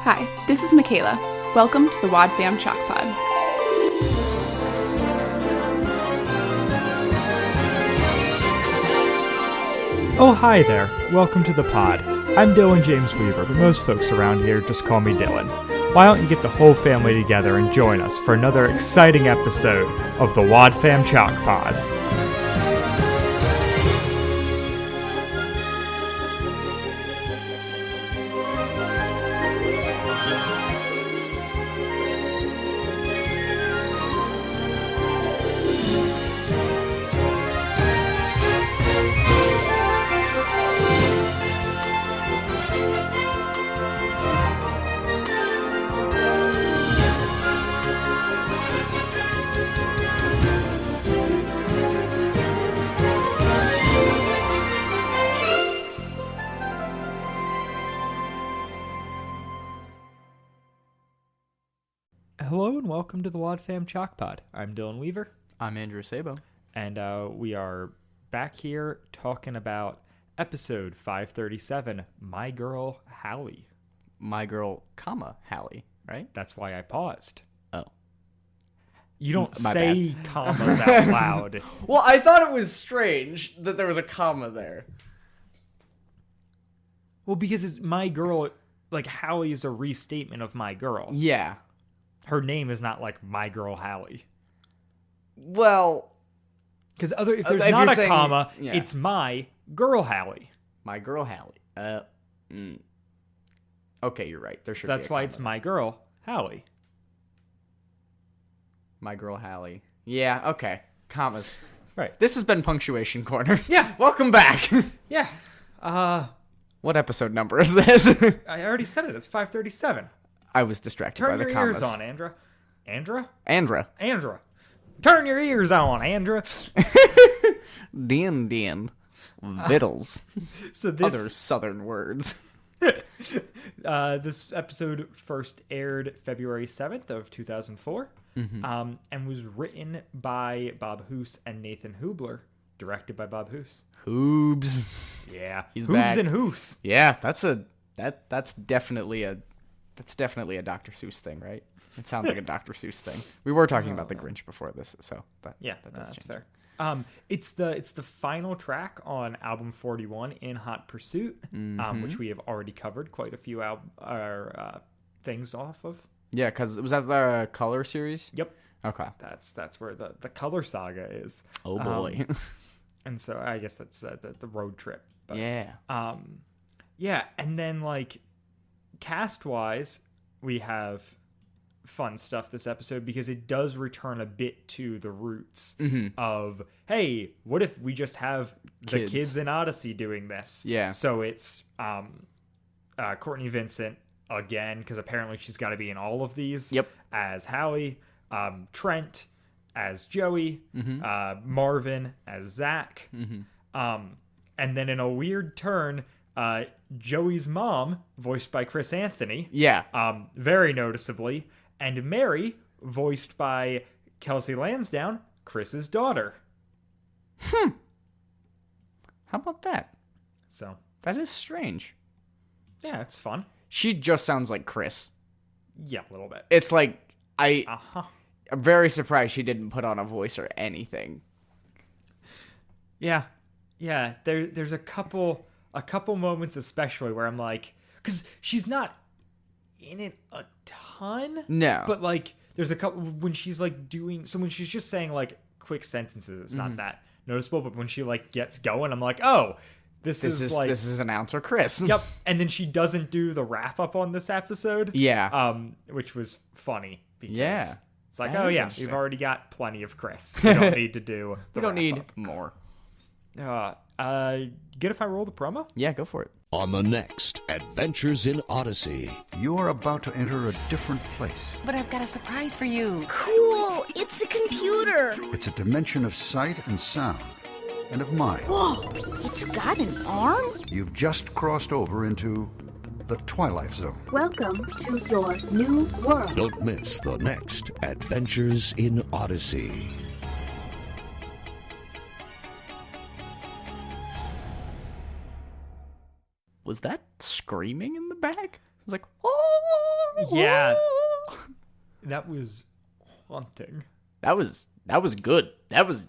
Hi, this is Michaela. Welcome to the Wad Fam Chalk Pod. Oh, hi there. Welcome to the pod. I'm Dylan James Weaver, but most folks around here just call me Dylan. Why don't you get the whole family together and join us for another exciting episode of the Wad Fam Chalk Pod. Hello and welcome to the Wad Fam Chalk Pod. I'm Dylan Weaver. I'm Andrew Sabo. And we are back here talking about episode 537, My Girl, Hallie. My girl, Hallie, right? That's why I paused. Oh. You don't My say commas out loud. Well, I thought it was strange that there was a comma there. Well, because it's My Girl, like Hallie is a restatement of My Girl. Yeah. Her name is not like My Girl Hallie. Well, because if there's if not a saying, comma, yeah. It's My Girl Hallie. My girl, Hallie. Okay, you're right. There should That's be a why comma it's there. My Girl Hallie. My girl, Hallie. Yeah, okay. Commas. Right. This has been Punctuation Corner. Yeah. Welcome back. Yeah. What episode number is this? I already said it. It's 537. I was distracted by Turn the your commas. ears on, Andra. Andra? Andra. Turn your ears on, Andra. Dian. Vittles. So this Other southern words. this episode first aired February 7th of 2004, and was written by Bob Hoose and Nathan Hubler, directed by Bob Hoose. Hoobs. Yeah, He's Hoobs back. and Hoose. Yeah, that's definitely a Dr. Seuss thing, right? It sounds like a Dr. Seuss thing. We were talking about the Grinch before this, so but Yeah, that does that's change. fair. It's the final track on album 41, In Hot Pursuit, which we have already covered quite a few things off of. Yeah, because was that the Color series? Yep. Okay. That's where the Color Saga is. Oh boy. And so I guess that's the road trip. But, Yeah. Yeah, and then like cast wise, we have fun stuff this episode because it does return a bit to the roots of, hey, what if we just have the kids in Odyssey doing this? Yeah. So it's Courtney Vincent again, because apparently she's got to be in all of these. Yep. As Hallie, Trent as Joey, Marvin as Zach, and then in a weird turn, Joey's mom, voiced by Chris Anthony, very noticeably, and Mary, voiced by Kelsey Lansdowne, Chris's daughter. How about that? So That is strange. yeah, it's fun. She just sounds like Chris. Yeah, a little bit. It's like I'm Uh-huh. very surprised she didn't put on a voice or anything. Yeah. There's a couple moments especially where I'm like, because she's not in it a ton. No. But like, there's a couple when she's like when she's just saying like quick sentences, it's not that noticeable. But when she like gets going, I'm like, oh, this is announcer Chris. Yep. And then she doesn't do the wrap up on this episode. Yeah. Which was funny because it's like, That oh is yeah, interesting. we've already got plenty of Chris. We don't need to do the We don't need wrap-up. more. Good if I roll the promo? Yeah, go for it. On the next Adventures in Odyssey. You're about to enter a different place. But I've got a surprise for you. Cool! It's a computer! It's a dimension of sight and sound, and of mind. Whoa! It's got an arm? You've just crossed over into the Twilight Zone. Welcome to your new world. Don't miss the next Adventures in Odyssey. Was that screaming in the back? was like, oh, Yeah. That was haunting. That was good. That was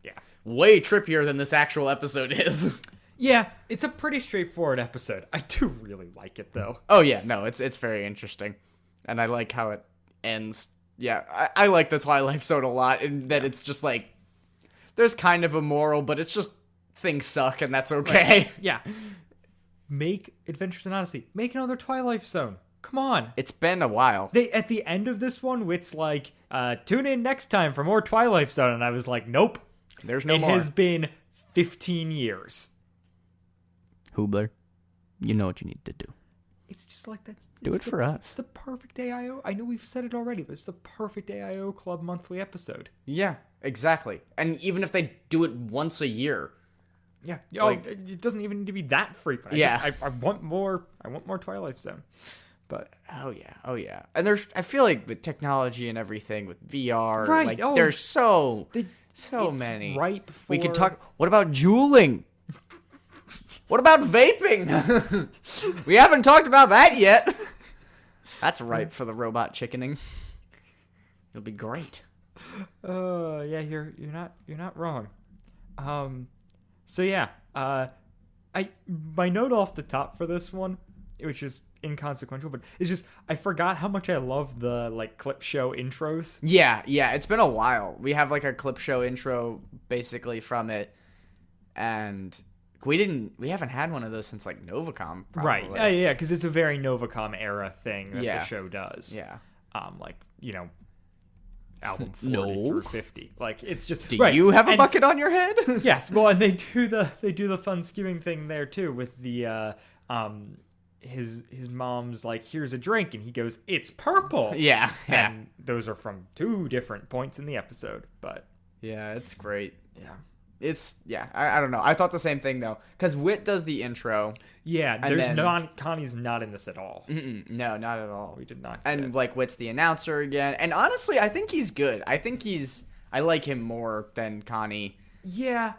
Yeah. way trippier than this actual episode is. Yeah, it's a pretty straightforward episode. I do really like it, though. Oh yeah, no, it's very interesting, and I like how it ends. Yeah, I like the Twilight Zone a lot, and that it's just like there's kind of a moral, but it's just things suck, and that's okay. Right. Yeah. Make Adventures in Odyssey. Make another Twilight Zone. Come on. It's been a while. They at the end of this one, Wit's like, tune in next time for more Twilight Zone, and I was like, nope. There's no it more. It has been 15 years. Hubler, you know what you need to do. It's just like that's Do it for us. It's the perfect AIO. I know we've said it already, but it's the perfect AIO Club monthly episode. Yeah, exactly. And even if they do it once a year. Yeah. Like, it doesn't even need to be that frequent. I want more. I want more Twilight Zone. But oh yeah. And I feel like with technology and everything with VR, right. like there's so many. Right before We could talk. What about juuling? What about vaping? We haven't talked about that yet. That's ripe for the robot chickening. It'll be great. Yeah, you're not wrong. So yeah, my note off the top for this one, which is inconsequential, but it's just I forgot how much I love the like clip show intros. Yeah, it's been a while. We have like a clip show intro basically from it, and we haven't had one of those since like Novacom, probably. Right? Yeah, because it's a very Novacom era thing that the show does. Yeah. Like album 40 No. through 50. Like it's just. Do right. you have a And- bucket on your head? Yes. Well, and they do the fun skewing thing there too with the his mom's like, here's a drink, and he goes, it's purple. Yeah. And those are from two different points in the episode, but Yeah, it's great. yeah. I don't know. I thought the same thing though, because Wit does the intro. Yeah, And there's then- Connie's not in this at all. No, not at all. We did not. And like Wit's the announcer again. And honestly, I think he's good. I like him more than Connie. Yeah,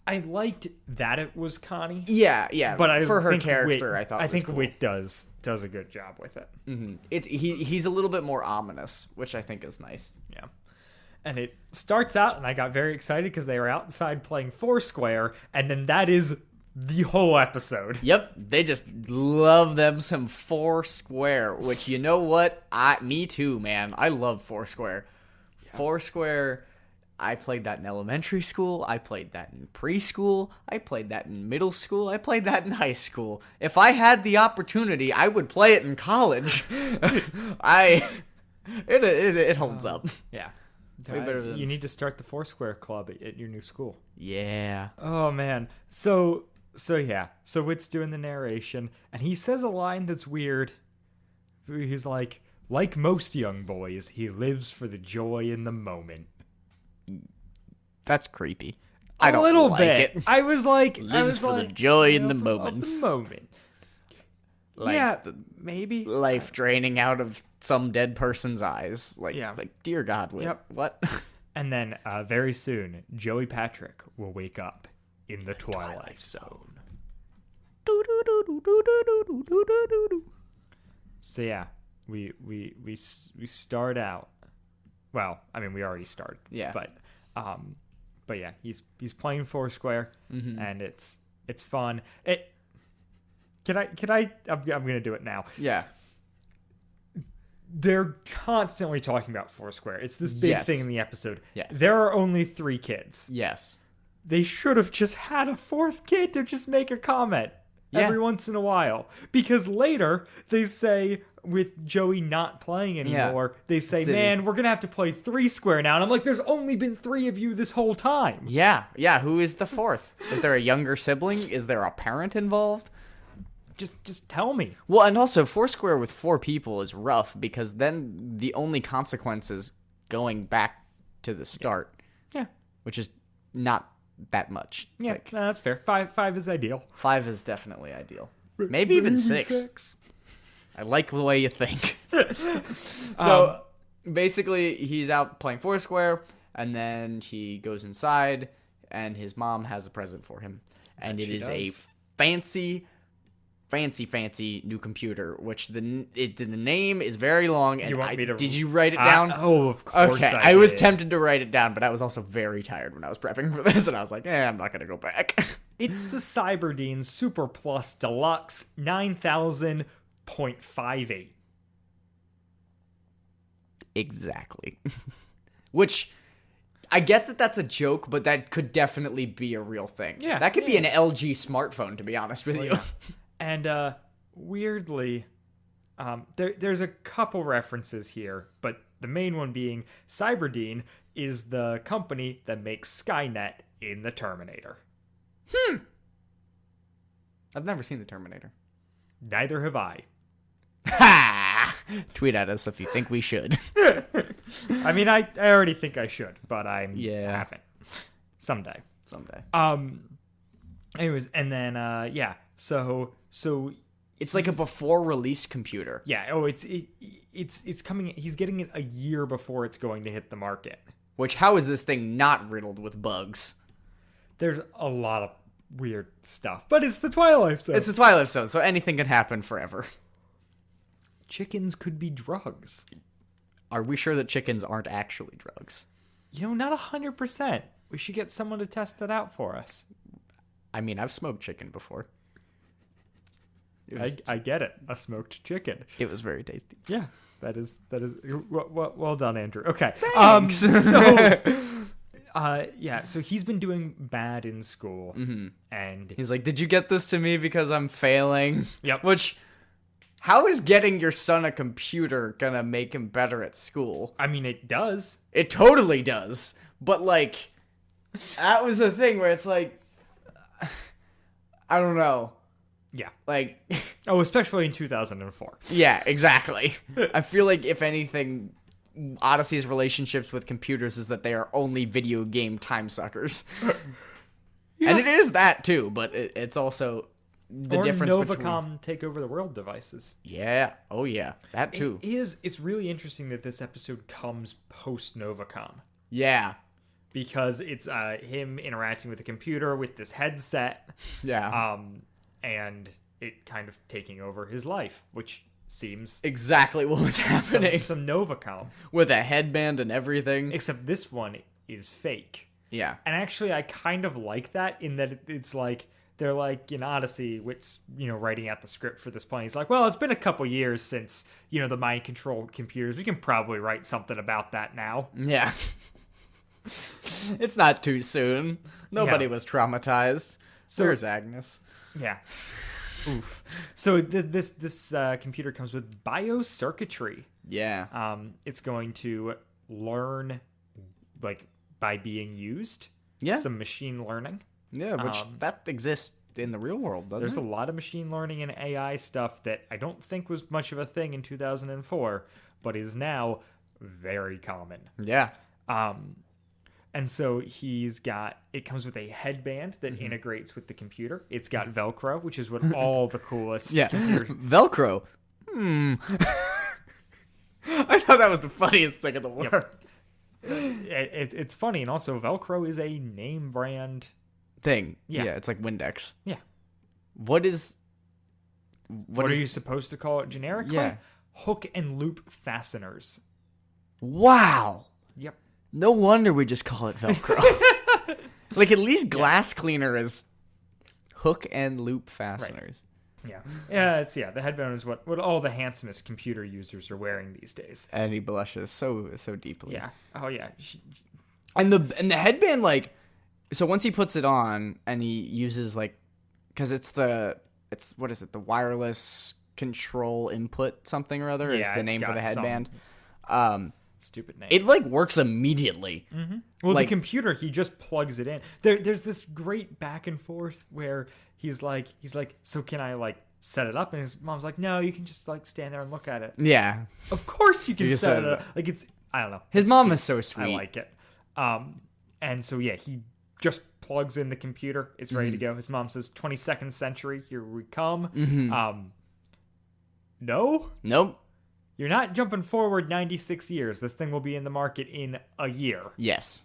I liked that it was Connie. Yeah. But for her think character, Wit, I thought I was think cool. Wit does a good job with it. It's he's a little bit more ominous, which I think is nice. Yeah. And it starts out, and I got very excited because they were outside playing Foursquare, and then that is the whole episode. Yep, they just love them some Foursquare, which you know what? Me too, man. I love Foursquare. Yeah. Foursquare, I played that in elementary school. I played that in preschool. I played that in middle school. I played that in high school. If I had the opportunity, I would play it in college. It holds up. Yeah. Way better than... You need to start the Foursquare club at your new school. Yeah. Oh man. So yeah. So Wit's doing the narration, and he says a line that's weird. He's like most young boys, he lives for the joy in the moment. That's creepy. I don't a little like bit. it. I was like, Lives for the joy in the moment. Of the moment. Like yeah, the maybe life draining out of some dead person's eyes. Like, Yeah. like dear God, Yep. what? And then very soon, Joey Patrick will wake up in the Twilight Zone. So yeah, we start out. Well, I mean, we already started. Yeah. But yeah, he's playing Foursquare, and it's fun. Can I? I'm gonna do it now. Yeah. They're constantly talking about Foursquare. It's this big Yes. thing in the episode. Yes. There are only 3 kids. Yes. They should have just had a 4th kid to just make a comment every once in a while. Because later, they say, with Joey not playing anymore, they say, man, we're going to have to play 3 square now. And I'm like, there's only been 3 of you this whole time. Yeah. Who is the 4th? Is there a younger sibling? Is there a parent involved? Just tell me. Well, and also Foursquare with 4 people is rough because then the only consequence is going back to the start. Yeah. Which is not that much. Yeah, Like, no, that's fair. 5 is ideal. 5 is definitely ideal. Maybe even 6. I like the way you think. So basically, he's out playing Foursquare, and then he goes inside, and his mom has a present for him. And it is a fancy fancy new computer, which the name is very long. And You want me to? did you write it down? Oh, of course. Okay, I was tempted to write it down, but I was also very tired when I was prepping for this, and I was like, I'm not gonna go back. It's the Cyberdyne Super Plus Deluxe 9000.58. Exactly. Which, I get that that's a joke, but that could definitely be a real thing. Yeah, that could yeah, be an LG smartphone, to be honest with you. And weirdly, there's a couple references here, but the main one being Cyberdyne is the company that makes Skynet in the Terminator. I've never seen the Terminator. Neither have I. Ha! Tweet at us if you think we should. I mean, I already think I should, but I haven't. Someday. Anyways, and then so It's like a before release computer. yeah. Oh, it's coming. He's getting it a year before it's going to hit the market. Which, how is this thing not riddled with bugs? There's a lot of weird stuff, but it's the Twilight Zone. It's the Twilight Zone, so anything can happen forever. Chickens could be drugs. Are we sure that chickens aren't actually drugs? Not 100%. We should get someone to test that out for us. I mean, I've smoked chicken before. I get it. A smoked chicken. It was very tasty. Yeah, that is well done, Andrew. Okay. Thanks. So he's been doing bad in school, and He's like, did you get this to me because I'm failing? Yep. Which, how is getting your son a computer gonna make him better at school? I mean, it does. It totally does. But, like, that was a thing where it's like, I don't know. Yeah. Like, Oh, especially in 2004. yeah, exactly. I feel like, if anything, Odyssey's relationships with computers is that they are only video game time suckers. And it is that, too, but it's also the difference Novacom take over the world devices. Yeah. Oh, yeah. That, too. It's really interesting that this episode comes post Novacom. Yeah. Because it's him interacting with the computer with this headset. Yeah. And it kind of taking over his life, which seems exactly what was happening. some Novacom. With a headband and everything. Except this one is fake. Yeah. And actually, I kind of like that in that it's like, they're like in Odyssey, which, writing out the script for this point. He's like, well, it's been a couple years since, the mind control computers. We can probably write something about that now. Yeah. It's not too soon. Nobody was traumatized. So where's Agnes? Yeah. Oof. So this computer comes with biocircuitry. Yeah. It's going to learn, like, by being used. Yeah. Some machine learning. Yeah, which that exists in the real world, doesn't There's it? a lot of machine learning and AI stuff that I don't think was much of a thing in 2004, but is now very common. Yeah. And so it comes with a headband that integrates with the computer. It's got Velcro, which is what all the coolest computers... Velcro. I thought that was the funniest thing in the world. Yep. It's funny, and also Velcro is a name brand thing. Yeah. Yeah, it's like Windex. Yeah. What are you supposed to call it generically? Yeah. Hook and loop fasteners. Wow. Yep. No wonder we just call it Velcro. Like, at least glass cleaner is hook and loop fasteners. Yeah. Yeah, the headband is what all the handsomest computer users are wearing these days. And he blushes so deeply. Yeah. Oh yeah. And the headband, like, so once he puts it on and he uses, like, because what is it, the wireless control input something or other is the name for the headband. Stupid name. It, like, works immediately. Mm-hmm. Well, like, the computer, he just plugs it in. There's this great back and forth where he's like, so can I, like, set it up? And his mom's like, no, you can just, like, stand there and look at it. Yeah. Of course you can You set said it up. it. Like, I don't know. His mom is so sweet. I like it. And so, yeah, he just plugs in the computer. It's ready to go. His mom says, 22nd century, here we come. No? Nope. You're not jumping forward 96 years. This thing will be in the market in a year. Yes.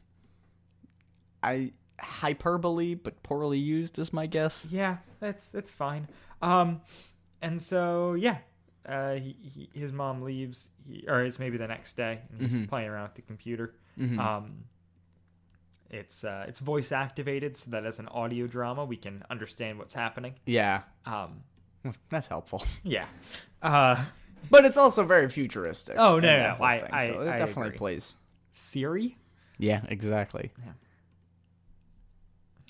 Hyperbole, but poorly used is my guess. Yeah, it's fine. And so his mom leaves, or it's maybe the next day, and he's playing around with the computer. It's voice activated, so that as an audio drama, we can understand what's happening. Yeah. That's helpful. Yeah. But it's also very futuristic. Oh, no, and no, that whole I thing, so it definitely agree. plays. Siri? Yeah, exactly. Yeah.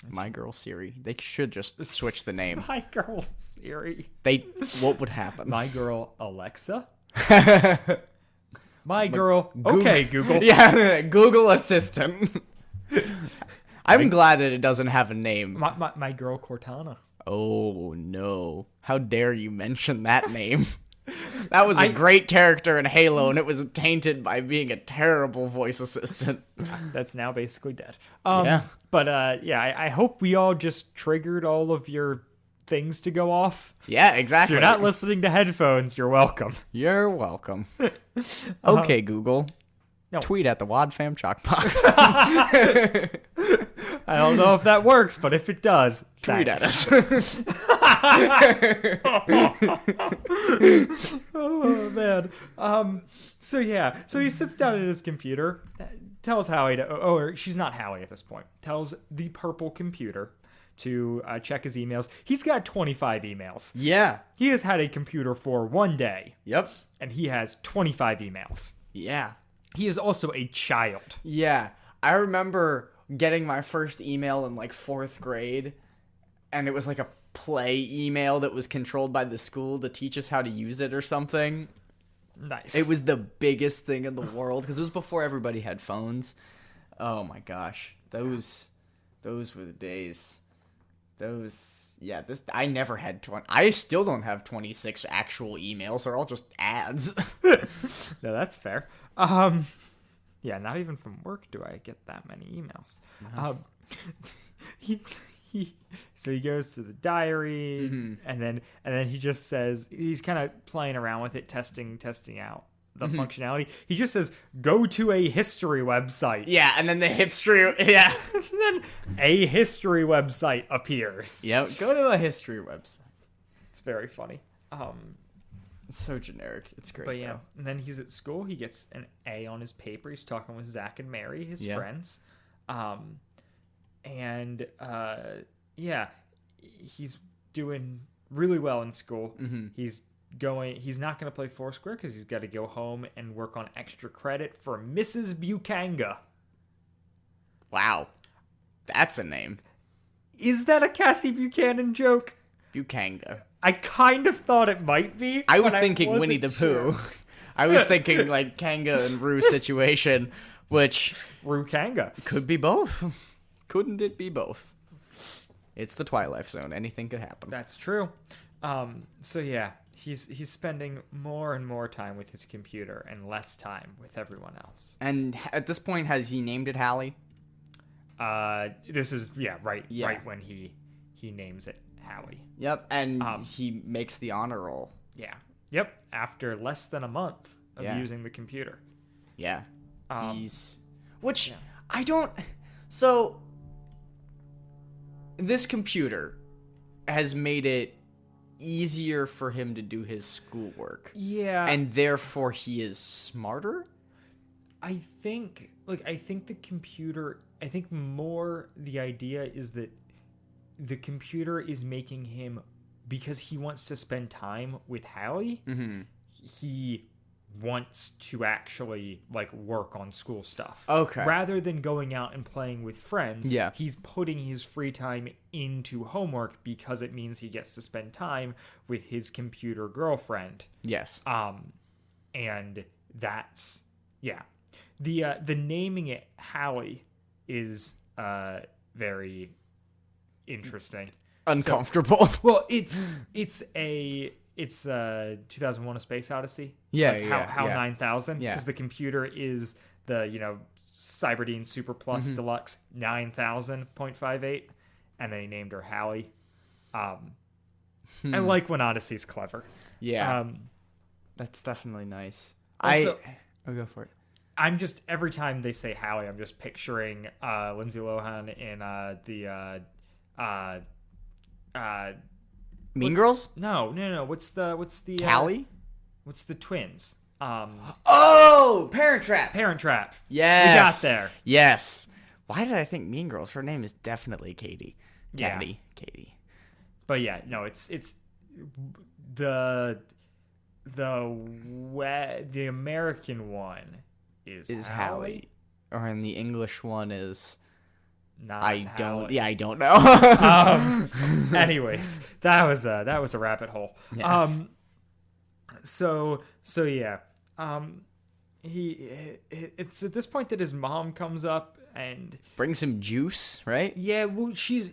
My Girl Siri. They should just switch the name. My girl Siri. What would happen? My girl Alexa? My girl. Okay, Google. Yeah, Google Assistant. I'm glad that it doesn't have a name. My girl Cortana. Oh, no. How dare you mention that name? That was a great character in Halo, and it was tainted by being a terrible voice assistant. That's now basically dead. Yeah. But I hope we all just triggered all of your things to go off. Yeah, If exactly. you're not listening to headphones, you're welcome. You're welcome. Okay, Google. No. Tweet at the WadFam Chalkbox. I don't know if that works, but if it does, Tweet at thanks. us. Oh man. So he sits down at his computer, tells Hallie to, or she's not Hallie at this point, tells the purple computer to check his emails. He's got 25 emails. Yeah. He has had a computer for 1 day, Yep. and he has 25 emails. Yeah. He is also a child. Yeah. I remember getting my first email in like 4th grade, and it was like a play email that was controlled by the school to teach us how to use it or something. Nice. It was the biggest thing in the world because it was before everybody had phones. Oh my gosh. Those were the days. I never had 20. I still don't have 26 actual emails. They're all just ads. No, that's fair. Yeah, not even from work do I get that many emails. So he goes to the diary, and then he just says, he's kind of playing around with it, testing out the functionality. He just says, go to a history website. Yeah, and then the history. Yeah. And then a history website appears. Yep. Go to a history website. It's very funny. It's so generic. It's great. But yeah, though. and then he's at school. He gets an A on his paper. He's talking with Zach and Mary, his friends. He's doing really well in school. He's not going to play Foursquare because he's got to go home and work on extra credit for Mrs. Bukanga. Wow. That's a name. Is that a Kathy Buchanan joke? Bukanga. I kind of thought it might be. I was but thinking wasn't Winnie the sure. Pooh. I was thinking like Kanga and Roo situation, which Rukanga. could be both. Couldn't it be both? It's the Twilight Zone. Anything could happen. That's true. He's spending more and more time with his computer and less time with everyone else. And at this point, has he named it Hallie? This is right when he names it Hallie. Yep, and he makes the honor roll. Yeah. Yep. After less than a month of using the computer. Yeah. I don't. So this computer has made it easier for him to do his schoolwork. Yeah. And therefore he is smarter? I think the computer, I think more the idea is that the computer is making him, because he wants to spend time with Hallie, he wants to actually work on school stuff. Okay. Rather than going out and playing with friends, Yeah. he's putting his free time into homework because it means he gets to spend time with his computer girlfriend. Yes. And that's the naming it Hallie is very interesting. Uncomfortable. Well, it's 2001: A Space Odyssey. Yeah, HAL yeah. 9000. Yeah. Because the computer is the Cyberdyne Super Plus Deluxe 9000.58, and then he named her Hallie. I like when Odyssey's clever. Yeah. That's definitely nice. Also, I'll go for it. I'm just, every time they say Hallie, I'm just picturing Lindsay Lohan in Mean Girls? No. What's the Hallie? What's the twins? Oh, Parent Trap. Parent Trap. Yes. We got there. Yes. Why did I think Mean Girls? Her name is definitely Katie. Yeah. Katie. But yeah, no, it's the American one is Hallie. Or in the English one is not I Hallie. don't know. Anyways, that was a rabbit hole. Yeah. So yeah. It's at this point that his mom comes up and Bring some juice, right? yeah, well, she's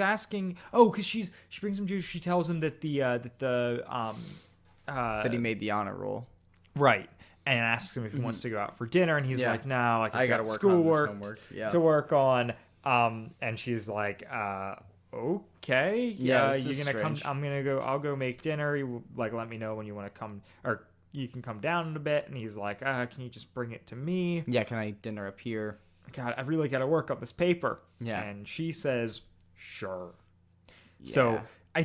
asking. Oh, because she brings him juice. She tells him that That he made the honor roll. right, and asks him if he wants to go out for dinner, and he's Yeah. like, no, like I I've gotta got work schoolwork on this homework. Yeah. to work on. And she's like, okay, Yeah, this you're is gonna strange. come. I'll go make dinner. You like let me know when you want to come, or you can come down in a bit. And he's like, can you just bring it to me? Yeah, can I dinner up here? God, I really got to work on this paper. Yeah. And she says, sure. Yeah. So I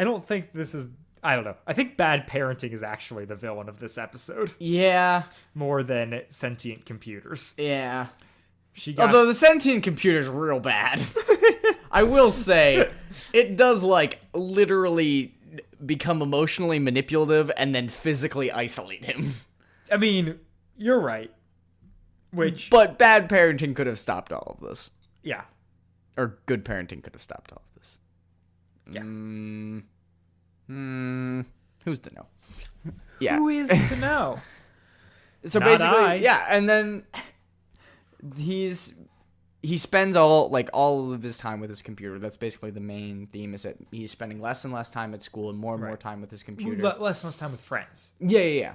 don't think this is, I don't know. I think bad parenting is actually the villain of this episode Yeah. more than sentient computers. Yeah. She got, Although the sentient computer's real bad. I will say, it does, like, literally become emotionally manipulative and then physically isolate him. I mean, you're right. Which, But bad parenting could have stopped all of this. yeah. Or good parenting could have stopped all of this. Yeah. Who's to know? Yeah. Who is to know? So Not basically, I. yeah, and then he spends all of his time with his computer. That's basically the main theme, is that he's spending less and less time at school and more time with his computer. Less and less time with friends. Yeah.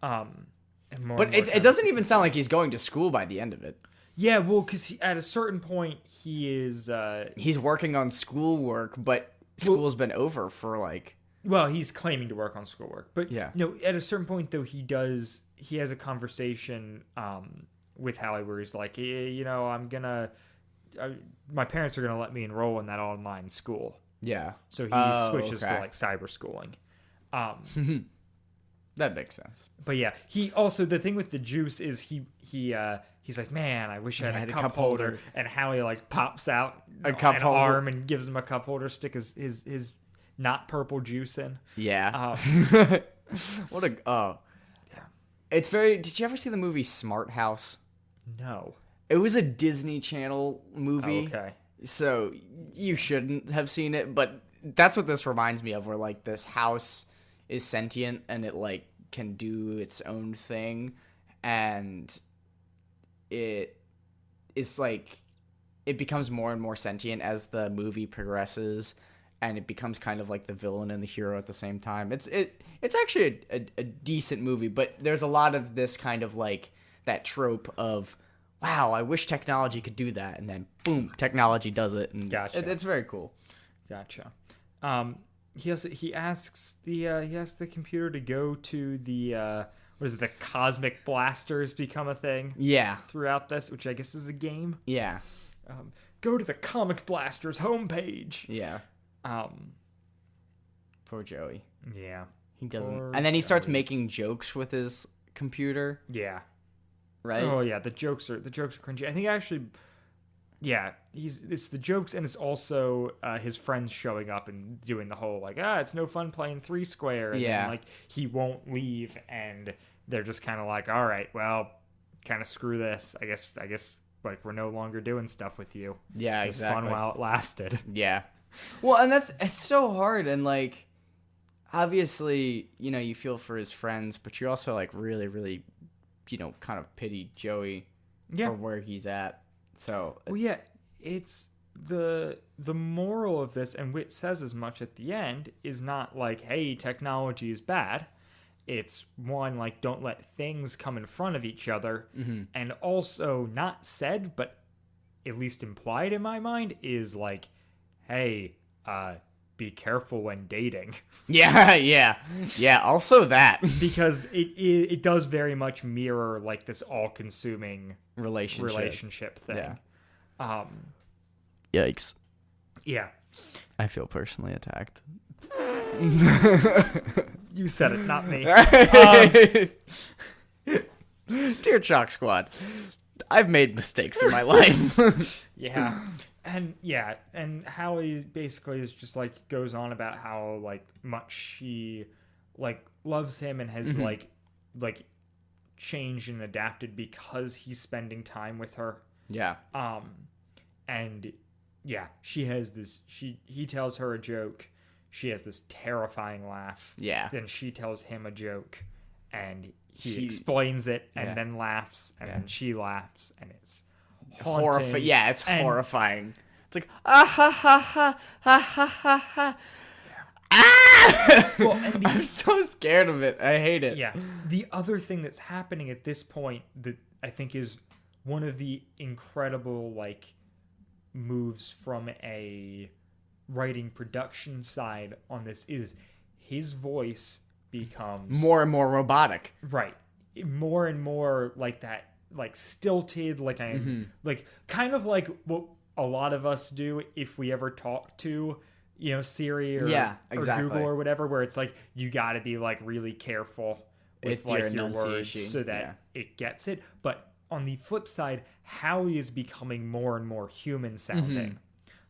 And more But and more it time doesn't even sound like he's going to school by the end of it. Yeah, well, because at a certain point, he is, He's working on schoolwork, but school's been over for like... well, he's claiming to work on schoolwork. But, Yeah. no, at a certain point, though, he has a conversation with Hallie where he's like, my parents are going to let me enroll in that online school. Yeah. So he Oh, switches to, okay. like, cyber schooling. That makes sense. But yeah, he also, the thing with the juice is he's like, man, I wish I had a cup holder. And Hallie like pops out A cup an holder. arm and gives him a cup holder, stick his not purple juice in. Yeah. What a... Oh. Yeah. It's very... Did you ever see the movie Smart House? No. It was a Disney Channel movie. Okay. So you shouldn't have seen it, but that's what this reminds me of, where like this house is sentient and it like can do its own thing, and it is like it becomes more and more sentient as the movie progresses, and it becomes kind of like the villain and the hero at the same time. It's actually a decent movie, but there's a lot of this kind of like that trope of, wow, I wish technology could do that, and then boom, technology does it, and Gotcha. it's very cool. Gotcha. He asks the computer to go to the the cosmic blasters become a thing Yeah, throughout this, which I guess is a game. yeah, Go to the Comic Blasters homepage. yeah. Um, Poor Joey. yeah, He doesn't, Poor and then he starts Joey. making jokes with his computer, yeah. right? Oh yeah, the jokes are cringy. I think actually, yeah, it's the jokes, and it's also his friends showing up and doing the whole like, it's no fun playing Three Square, and Yeah. then, like he won't leave, and they're just kind of like, all right, well, kind of screw this. I guess like we're no longer doing stuff with you. Yeah, It was exactly. fun while it lasted. Yeah. Well, and it's so hard, and like obviously, you feel for his friends, but you also like really, really, kind of pity Joey Yeah. for where he's at. So Well, yeah, it's the moral of this, and Wit says as much at the end, is not like, hey, technology is bad. It's one, like, don't let things come in front of each other. Mm-hmm. And also not said, but at least implied in my mind, is like, hey, be careful when dating. yeah. Also that Because it does very much mirror like this all-consuming relationship thing. Yeah. Um, Yikes. Yeah. I feel personally attacked. You said it, not me. Dear Chalk Squad, I've made mistakes in my life. Yeah. And Hallie basically is just like goes on about how like much she like loves him and has like changed and adapted because he's spending time with her. Yeah. And yeah, she has this he tells her a joke. She has this terrifying laugh. Yeah. Then she tells him a joke and he explains it and Yeah. then laughs and then she laughs and it's Horrifying. Yeah, it's and- horrifying. It's like, ah ha ha ha ha ha ha ha. Ah! Well, and I'm so scared of it. I hate it. Yeah. The other thing that's happening at this point that I think is one of the incredible like moves from a writing production side on this is his voice becomes More and more robotic. right, more and more like that, like stilted, like like kind of like what a lot of us do if we ever talk to Siri or, Yeah, or exactly. Google or whatever, where it's like you got to be like really careful with With your like your words enunciation, so that it gets it. But on the flip side, Hallie is becoming more and more human sounding.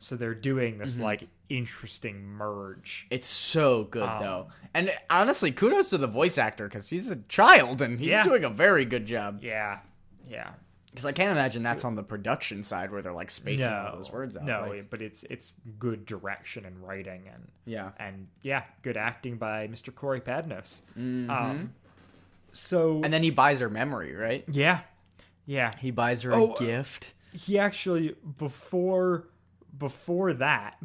So they're doing this like interesting merge. It's so good though, and honestly, kudos to the voice actor because he's a child and he's doing a very good job. Yeah. Because I can't imagine that's on the production side where they're like spacing all those words out. No, like- but it's good direction and writing and Yeah. good acting by Mr. Corey Padnos. So And then he buys her memory, right? yeah, He buys her a gift. he actually before that,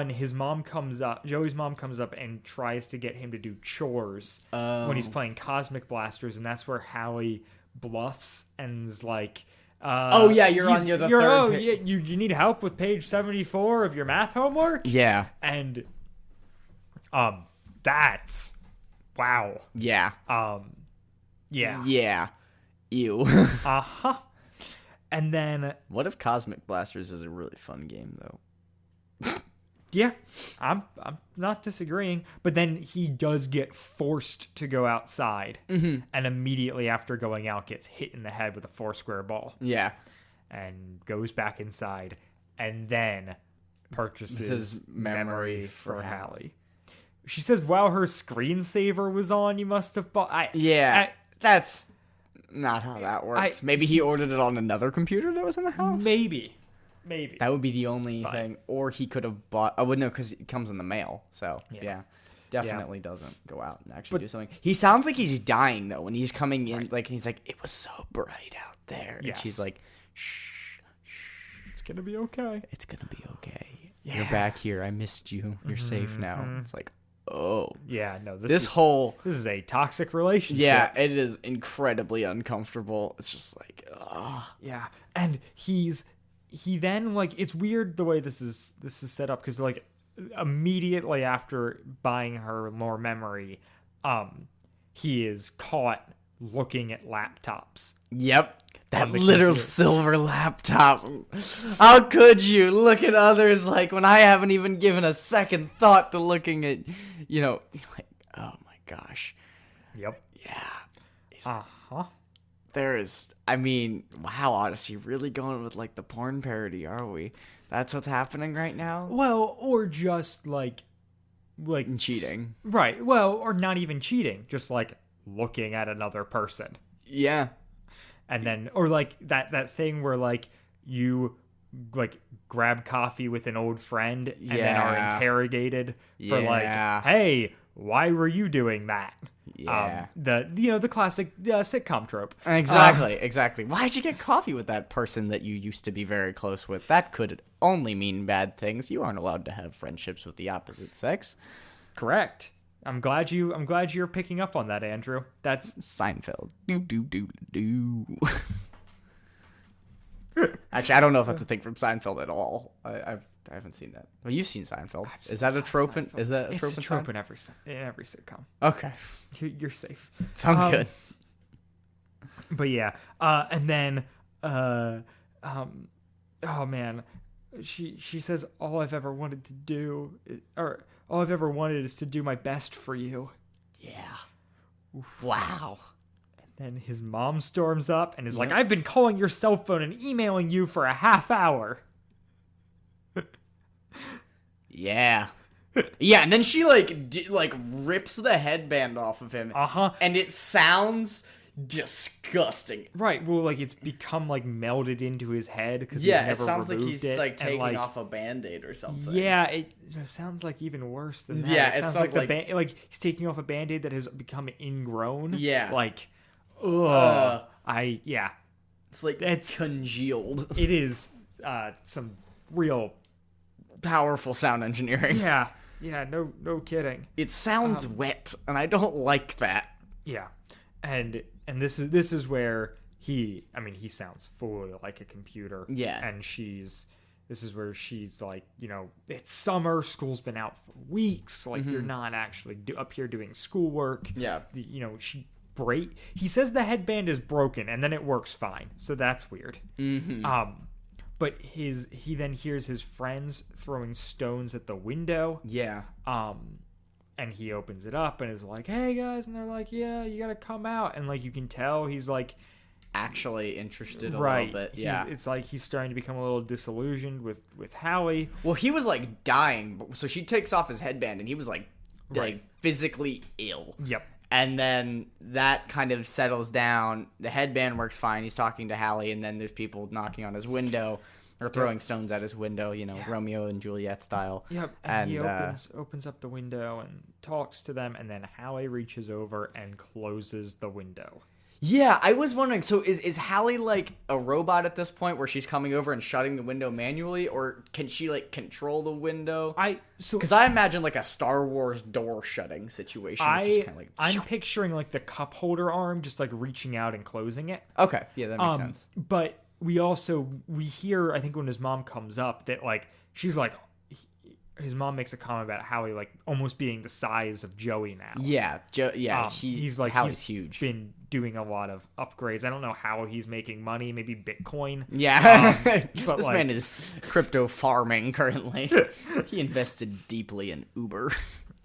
his mom comes up, Joey's mom comes up and tries to get him to do chores when he's playing Cosmic Blasters, and that's where Hallie bluffs and is like, Oh, yeah, you're on the third yeah, you need help with page 74 of your math homework? Yeah. And that's wow. Yeah. Yeah. Yeah. Ew. Uh-huh. And then What if Cosmic Blasters is a really fun game, though? yeah, I'm not disagreeing, but then he does get forced to go outside, and immediately after going out gets hit in the head with a 4-square ball, Yeah. and goes back inside, and then purchases His memory for for Hallie. She says, "While her screensaver was on, you must have bought." That's not how that works. Maybe he ordered it on another computer that was in the house? Maybe. That would be the only thing. Or he could have bought... Oh, no, because it comes in the mail. So, yeah. Definitely doesn't go out and actually do something. He sounds like he's dying, though, when he's coming in. Like, he's like, it was so bright out there. Yes. And she's like, shh. It's gonna be okay. It's going to be okay. You're back here. I missed you. You're safe now. It's like, oh. Yeah, no, This whole... This is a toxic relationship. Yeah, it is incredibly uncomfortable. It's just like, ugh. Yeah, and he then like it's weird the way this is set up because like immediately after buying her more memory, he is caught looking at laptops. Yep. That the little computer. silver laptop. How could you look at others like when I haven't even given a second thought to looking at, like, oh my gosh. Yep. Yeah. Uh-huh. There is, I mean, wow, Odyssey, really going with like the porn parody, are we? That's what's happening right now? Well, or just like Cheating. Right. Well, or not even cheating, just like looking at another person. Yeah. And then, or like that thing where like you like grab coffee with an old friend and then are Yeah. interrogated for like, Yeah. hey, why were you doing that? Yeah. The classic sitcom trope. Exactly. Why'd you get coffee with that person that you used to be very close with? That could only mean bad things. You aren't allowed to have friendships with the opposite sex. Correct. I'm glad you're picking up on that, Andrew. That's Seinfeld. Do. Actually, I don't know if that's a thing from Seinfeld at all. I haven't seen that. Well, you've seen Seinfeld. Is that a trope? Is that a trope? it's a trope in every sitcom. Okay, You're safe. sounds good. But yeah, and then, oh man, she says all I've ever wanted to do, or all I've ever wanted is to do my best for you. Yeah. Wow. Then his mom storms up and is like, I've been calling your cell phone and emailing you for a half hour. Yeah. Yeah, and then she like rips the headband off of him. And it sounds disgusting. Right. Well, like it's become like melded into his head because it sounds like he's like taking off a band-aid or something. Yeah, it sounds like even worse than that. Yeah, it sounds like he's taking off a band-aid that has become ingrown. Yeah. Like, ugh. It's like it's congealed. It is some real powerful sound engineering. Yeah, no kidding. It sounds wet, and I don't like that. Yeah, and this is where he sounds fully like a computer. Yeah, and this is where she's like, it's summer, school's been out for weeks, like you're not actually up here doing schoolwork. Yeah, he says the headband is broken, and then it works fine, so that's weird. But he then hears his friends throwing stones at the window. Yeah. And he opens it up and is like, "Hey guys," and they're like, "Yeah, you gotta come out." And like you can tell he's like actually interested a little bit. Yeah. It's like he's starting to become a little disillusioned with Hallie. Well, he was like dying, so she takes off his headband and he was like physically ill. Yep. And then that kind of settles down. The headband works fine. He's talking to Hallie, and then there's people knocking on his window or throwing stones at his window, Romeo and Juliet style. Yep. And he opens up the window and talks to them, and then Hallie reaches over and closes the window. Yeah, I was wondering, so is Hallie like a robot at this point where she's coming over and shutting the window manually, or can she like control the window? Because I imagine like a Star Wars door shutting situation. I'm picturing like the cup holder arm just like reaching out and closing it. Okay, yeah, that makes sense. But we hear, I think when his mom comes up, that like she's like, his mom makes a comment about Hallie like almost being the size of Joey now. Yeah, he's like Hallie's huge. Been doing a lot of upgrades. I don't know how he's making money. Maybe Bitcoin. Yeah, this man is crypto farming currently. He invested deeply in Uber.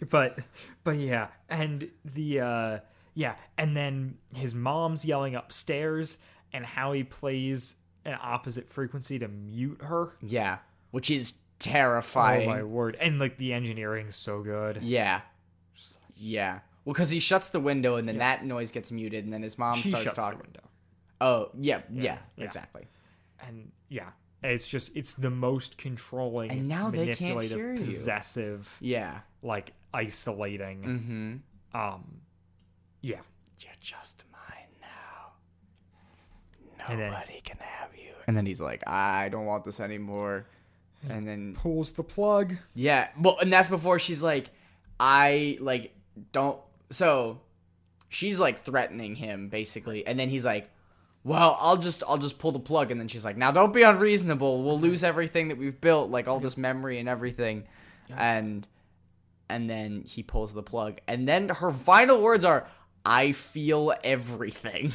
But yeah, and and then his mom's yelling upstairs, and Hallie plays an opposite frequency to mute her. Yeah, which is terrifying. Oh my word. And like the engineering's so good. Yeah. Well, because he shuts the window and then that noise gets muted and then his mom starts talking. The window. Oh, yeah, exactly. And it's the most controlling, and now they can't manipulative, hear you. Possessive, like isolating. You're just mine now. Nobody can have you. And then he's like, I don't want this anymore. And then pulls the plug. Yeah, well, and that's before she's like, I like don't. So she's like threatening him basically, and then he's like, well, I'll just pull the plug. And then she's like, now don't be unreasonable. We'll lose everything that we've built, like all this memory and everything. And then he pulls the plug, and then her final words are, I feel everything,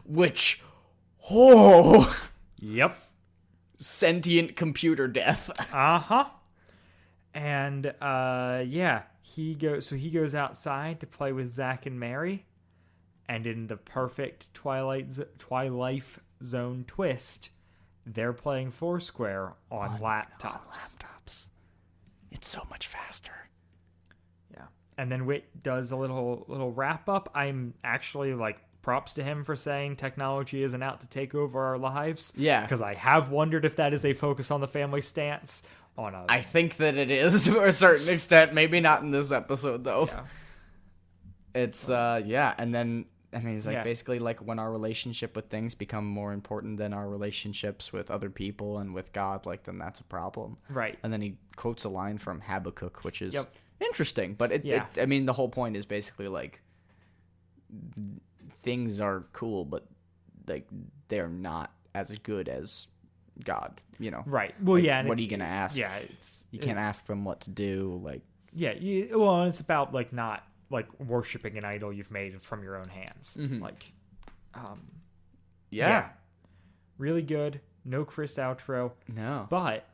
which, yep. Sentient computer death. And he goes outside to play with Zach and Mary, and in the perfect Twilight Zone twist, they're playing Foursquare on laptops. It's so much faster. Yeah. And then Whit does a little wrap up. I'm actually like, props to him for saying technology isn't out to take over our lives. Yeah. Because I have wondered if that is a focus on the family stance. I think that it is to a certain extent. Maybe not in this episode, though. Yeah. It's, And then he's like, basically, like, when our relationship with things become more important than our relationships with other people and with God, like, then that's a problem. Right. And then he quotes a line from Habakkuk, which is interesting. But, the whole point is basically, like, things are cool, but like they're not as good as God, Right. Well, like, what are you gonna ask? Yeah, you can't ask them what to do. Like, it's about like not like worshiping an idol you've made from your own hands. Like, really good. No Chris outro. No, but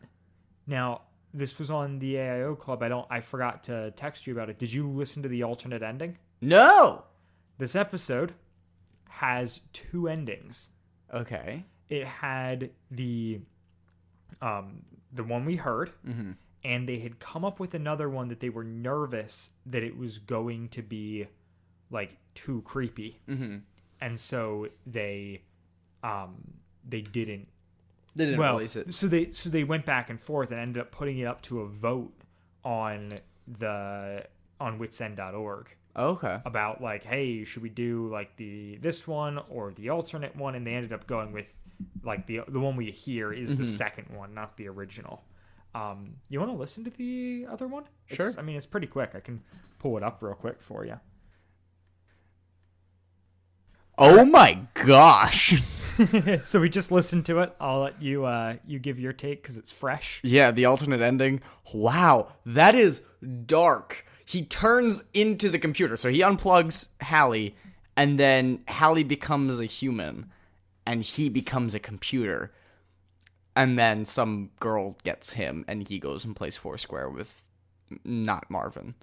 Now, this was on the AIO Club. I forgot to text you about it. Did you listen to the alternate ending? No. This episode has 2 endings. Okay. It had the one we heard, and they had come up with another one that they were nervous that it was going to be like too creepy, and so they didn't release it. So they went back and forth and ended up putting it up to a vote on witsend.org. Okay. About like, hey, should we do like this one or the alternate one? And they ended up going with like the one we hear is the second one, not the original. You want to listen to the other one? Sure. I mean, it's pretty quick. I can pull it up real quick for you. Oh my gosh. So we just listened to it. I'll let you give your take because it's fresh. Yeah, the alternate ending. Wow, that is dark. He turns into the computer. So he unplugs Hallie, and then Hallie becomes a human, and he becomes a computer. And then some girl gets him, and he goes and plays Foursquare with not Marvin.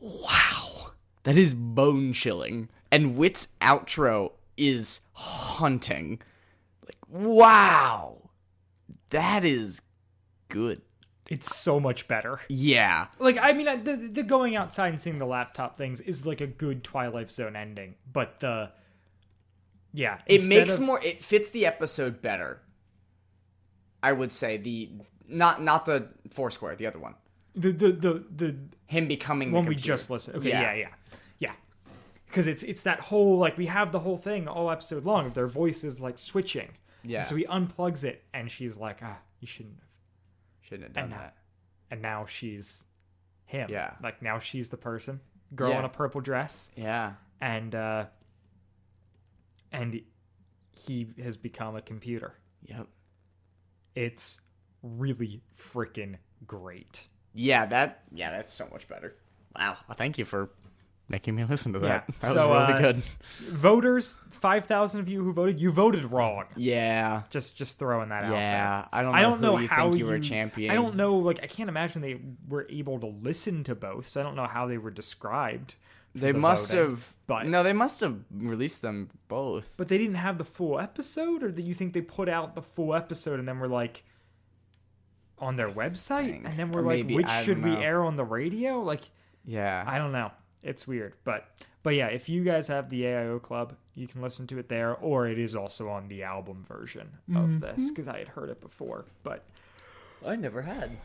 Wow. That is bone-chilling. And Wit's outro is haunting. Like, wow. That is good. It's so much better. Yeah. Like, I mean, the going outside and seeing the laptop things is like a good Twilight Zone ending. But it fits the episode better. I would say not the Foursquare, the other one. The him becoming the one computer. we just listened. Okay, yeah. Because it's that whole, like, we have the whole thing all episode long of their voices, like, switching. Yeah. And so he unplugs it, and she's like, you shouldn't have done that. And now she's him. Yeah. Like, now she's the person. Girl in a purple dress. Yeah. And he has become a computer. Yep. It's really freaking great. Yeah, that's so much better. Wow. Well, thank you for making me listen to that. Yeah. That was really good. Voters, 5,000 of you who voted, you voted wrong. Yeah. Just throwing that out there. Yeah. I don't know who how you were champion. I don't know, like, I can't imagine they were able to listen to both, so I don't know how they were described. They must have released them both. But they didn't have the full episode, or do you think they put out the full episode and then were like on their website, and then we're like, which should we air on the radio? Like, yeah, I don't know. It's weird, but yeah, if you guys have the AIO Club, you can listen to it there, or it is also on the album version of this because I had heard it before, but I never had.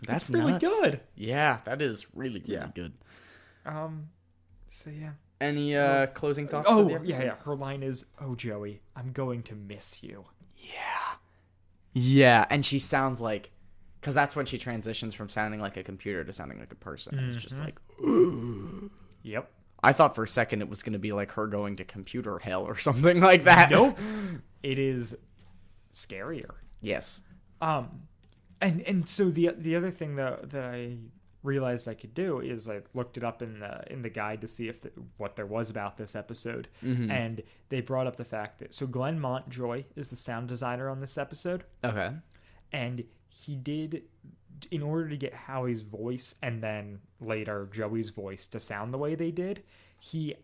That's really nuts. good. Yeah, that is really good. So yeah. Any closing thoughts? Oh, for the episode? yeah. Her line is, "Oh, Joey, I'm going to miss you." Yeah, and she sounds like, because that's when she transitions from sounding like a computer to sounding like a person. It's just like, ooh. Yep. I thought for a second it was going to be like her going to computer hell or something like that. Nope. It is scarier. Yes. And so the other thing that I realized I could do is I looked it up in the guide to see if what there was about this episode, and they brought up the fact that Glenn Montjoy is the sound designer on this episode. Okay. And he did, in order to get Howie's voice and then later Joey's voice to sound the way they did, he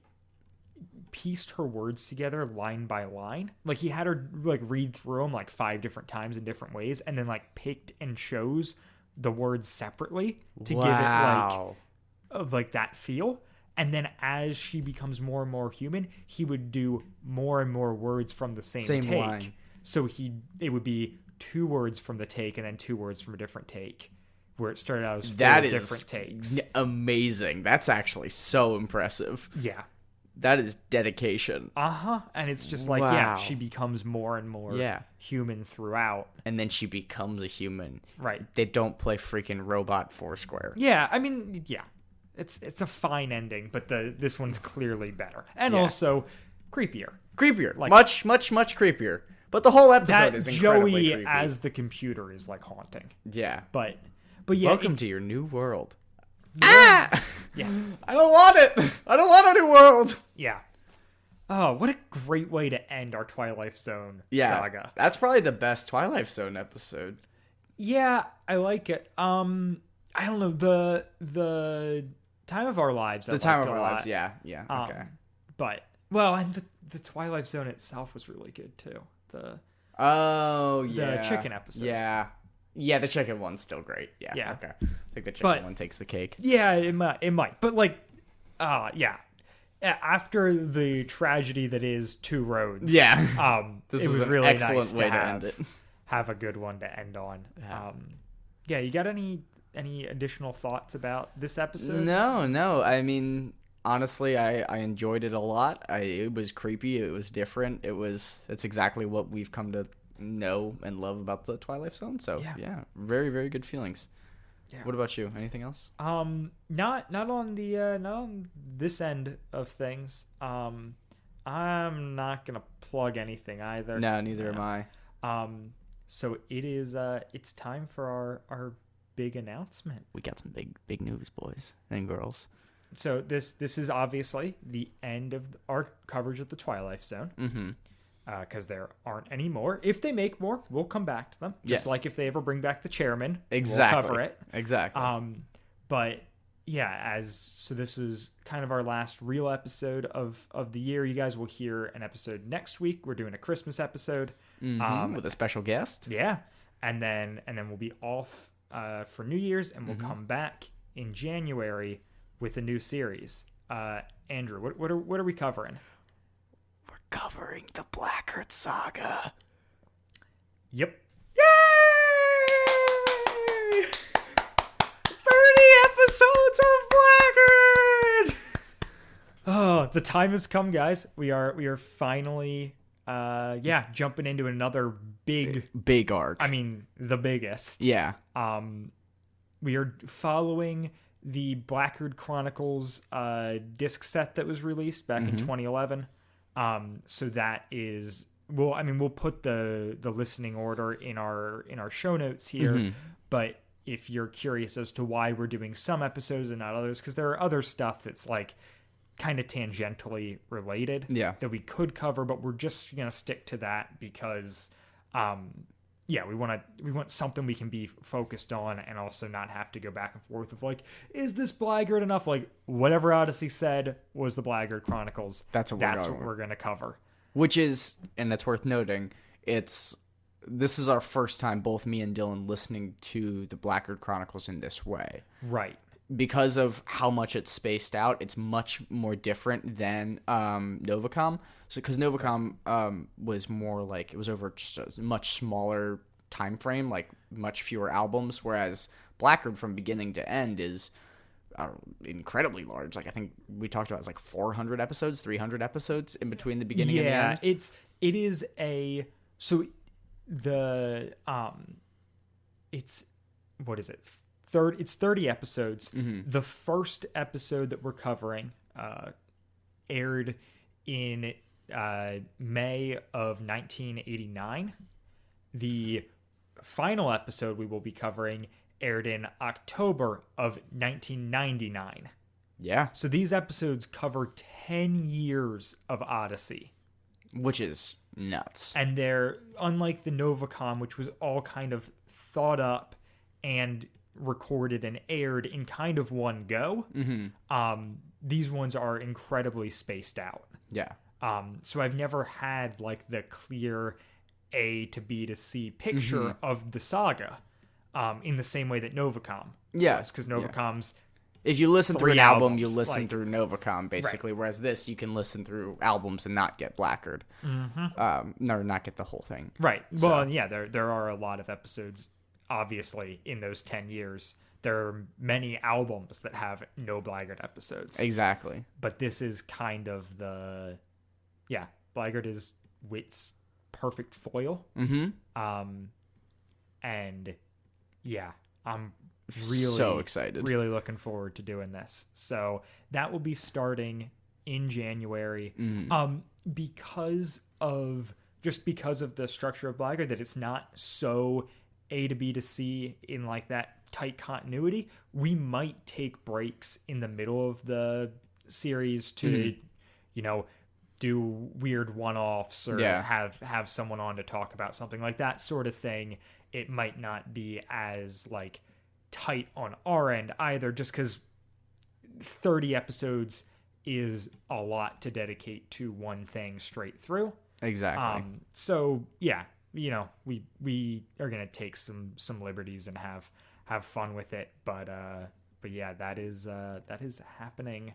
pieced her words together line by line. Like, he had her like read through them like 5 different times in different ways, and then like picked and chose the words separately to give it like that feel. And then as she becomes more and more human, he would do more and more words from the same take. line. So it would be 2 words from the take and then 2 words from a different take, where it started out as 4 different takes. Amazing. That's actually so impressive. Yeah. That is dedication. And it's just like, Wow. she becomes more and more human throughout. And then she becomes a human. Right. They don't play freaking robot Foursquare. Yeah, I mean, yeah. It's a fine ending, but this one's clearly better. And also creepier. Creepier. Like, much creepier. But the whole episode that is incredibly Joey creepy. as the computer is like haunting. Yeah. But yeah. Welcome to your new world. Yeah. I don't want it. I don't want a new world. Yeah. Oh, what a great way to end our Twilight Zone saga. That's probably the best Twilight Zone episode. Yeah, I like it. I don't know, the Time of Our Lives. The Time of Our Lives, yeah, okay. But and the Twilight Zone itself was really good too. The chicken episode. Yeah, the chicken one's still great. Yeah. Okay. I think the chicken one takes the cake. Yeah, it might. But like, after the tragedy that is Two Roads. Yeah. This it is was an really excellent nice way to have, end it. Have a good one to end on. Yeah. You got any additional thoughts about this episode? No. I mean, honestly, I enjoyed it a lot. It was creepy. It was different. It's exactly what we've come to know and love about the Twilight Zone. So yeah, very, very good feelings. Yeah. What about you? Anything else? Not on the not on this end of things. I'm not gonna plug anything either. No, neither am I. So it is it's time for our big announcement. We got some big news, boys and girls. So this is obviously the end of our coverage of the Twilight Zone. Mm-hmm. Because there aren't any more. If they make more, we'll come back to them. Just like if they ever bring back the chairman, exactly. We'll cover it. Exactly. But yeah, so this is kind of our last real episode of the year. You guys will hear an episode next week. We're doing a Christmas episode with a special guest. Yeah, and then we'll be off for New Year's, and we'll come back in January with a new series. Andrew, what are we covering? Covering the Blackguard Saga. Yep. Yay! 30 episodes of Blackguard! Oh, the time has come, guys. We are finally jumping into another big arc. I mean, the biggest. Yeah. We are following the Blackguard Chronicles disc set that was released back in 2011. So that is we'll put the listening order in our show notes here, but if you're curious as to why we're doing some episodes and not others, because there are other stuff that's like kind of tangentially related that we could cover, but we're just gonna stick to that because we want something we can be focused on and also not have to go back and forth of like, is this Blackguard enough? Like, whatever Odyssey said was the Blackguard Chronicles. That's what we're going to cover. Which is, and that's worth noting, this is our first time, both me and Dylan, listening to the Blackguard Chronicles in this way. Right. Because of how much it's spaced out, it's much more different than Novacom. So, because Novacom was more like, it was over just a much smaller time frame, like much fewer albums, whereas Blackguard from beginning to end is incredibly large. Like I think we talked about it's like 400 episodes, 300 episodes in between the beginning and the end. Yeah, it is a so the it's what is it? It's 30 episodes. The first episode that we're covering aired in May of 1989. The final episode we will be covering aired in October of 1999. Yeah. So these episodes cover 10 years of Odyssey. Which is nuts. And they're, unlike the Novacom, which was all kind of thought up and recorded and aired in kind of one go, these ones are incredibly spaced out. Yeah. So I've never had like the clear A to B to C picture of the saga in the same way that Novacom was, because Novacom's if you listen through an album, you listen like, through Novacom, basically, right. Whereas this, you can listen through albums and not get Blackguard. Or not get the whole thing. Right. So. Well, yeah, there are a lot of episodes, obviously, in those 10 years. There are many albums that have no Blackguard episodes. Exactly. But this is kind of the... Yeah, Blackguard is Wit's perfect foil. And, yeah, I'm really so excited, really looking forward to doing this. So that will be starting in January. Because of the structure of Blackguard, that it's not so A to B to C in like that tight continuity, we might take breaks in the middle of the series to do weird one-offs or Yeah. have someone on to talk about something like that sort of thing, it might not be as like tight on our end either, just because 30 episodes is a lot to dedicate to one thing straight through. Exactly. So yeah, you know, we are gonna take some liberties and have fun with it, but yeah, that is happening.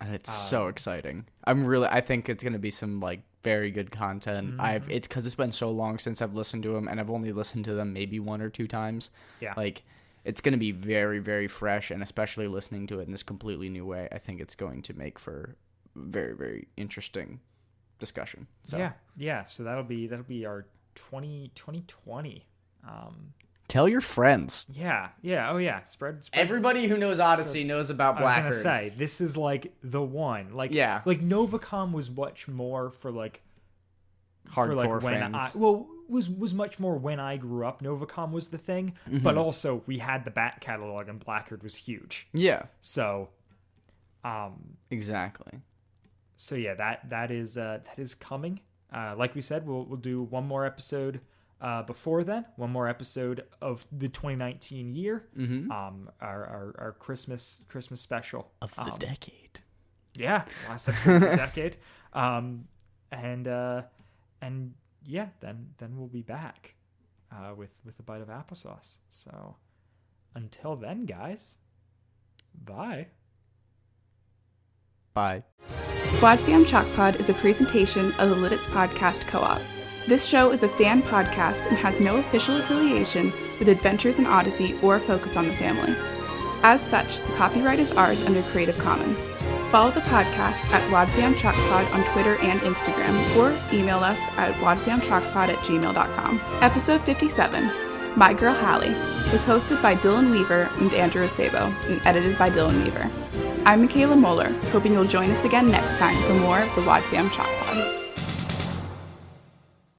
And it's so exciting. I think it's going to be some like very good content. It's because it's been so long since I've listened to them, and I've only listened to them maybe 1 or 2 times. Yeah. Like, it's going to be very, very fresh, and especially listening to it in this completely new way, I think it's going to make for very, very interesting discussion. So Yeah. So that'll be our 2020. tell your friends. Yeah. Oh yeah. Spread. Everybody who knows Odyssey knows about I was Blackbird. gonna say this is like the one. Like Yeah. Like Novacom was much more for like Hardcore when fans. was much more when I grew up. Novacom was the thing, but also we had the back catalog, and Blackbird was huge. Yeah. So, Exactly. so yeah, that is coming. Like we said, we'll do one more episode before then, one more episode of the 2019 year. Our Christmas special Of the decade. Yeah, last episode of the decade. And yeah, then we'll be back with a bite of applesauce. So until then, guys, bye. Bye. Quad Fam Chalk Pod is a presentation of the Lidditz Podcast Co-op. This show is a fan podcast and has no official affiliation with Adventures in Odyssey or Focus on the Family. As such, the copyright is ours under Creative Commons. Follow the podcast at wadfamchalkpod on Twitter and Instagram, or email us at wadfamchalkpod@gmail.com. Episode 57, My Girl Hallie, was hosted by Dylan Weaver and Andrew Acebo, and edited by Dylan Weaver. I'm Michaela Moeller, hoping you'll join us again next time for more of the Wad Fam Chalk Pod.